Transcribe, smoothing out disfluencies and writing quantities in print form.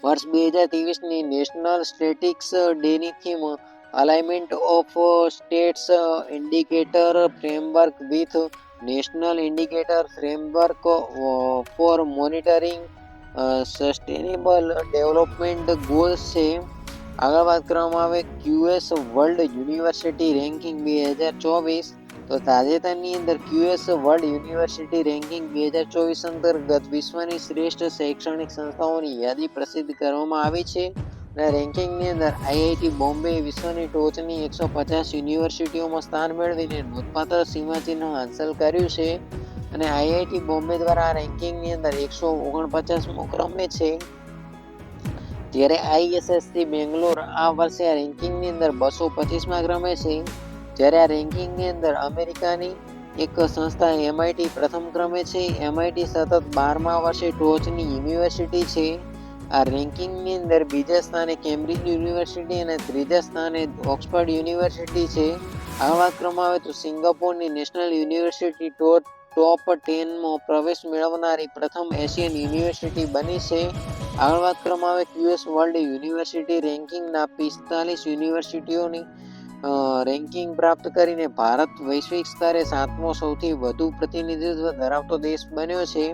વર્ષ 2023ની national statistics ડેની theme alignment of states indicator framework with national indicator framework for monitoring sustainable development goals છે. આગળ વાત કરવામાં આવે QS વર્લ્ડ યુનિવર્સિટી રેન્કિંગ 2024. તો તાજેતરની અંદર QS વર્લ્ડ યુનિવર્સિટી રેન્કિંગ 2024 અંતર્ગત વિશ્વની શ્રેષ્ઠ શૈક્ષણિક સંસ્થાઓની યાદી પ્રસિદ્ધ કરવામાં આવી છે. અને રેન્કિંગની અંદર IIT બોમ્બે વિશ્વની ટોચની 150 યુનિવર્સિટીઓમાં સ્થાન મેળવીને નોંધપાત્ર સીમાચિહ્ન હાંસલ કર્યું છે. અને IIT બોમ્બે દ્વારા આ રેન્કિંગની અંદર 149મો ક્રમે છે. જ્યારે ISSC બેંગ્લોર આ વર્ષે આ રેન્કિંગની અંદર 225મા ક્રમે છે. જ્યારે આ રેન્કિંગની અંદર અમેરિકાની એક સંસ્થા MIT પ્રથમ ક્રમે છે. MIT સતત 12મા વર્ષે ટોચની યુનિવર્સિટી છે. આ રેન્કિંગની અંદર બીજા સ્થાને કેમ્બ્રિજ યુનિવર્સિટી અને ત્રીજા સ્થાને ઓક્સફર્ડ યુનિવર્સિટી છે. આ વાત કરવામાં આવે તો સિંગાપોરની નેશનલ યુનિવર્સિટી ટોપ 10માં પ્રવેશ મેળવનારી પ્રથમ એશિયન યુનિવર્સિટી બની છે. આગળ વાત કરવામાં આવે QS વર્લ્ડ યુનિવર્સિટી રેન્કિંગના 45 યુનિવર્સિટીઓની રેન્કિંગ પ્રાપ્ત કરીને ભારત વૈશ્વિક સ્તરે 7મો સૌથી વધુ પ્રતિનિધિત્વ ધરાવતો દેશ બન્યો છે.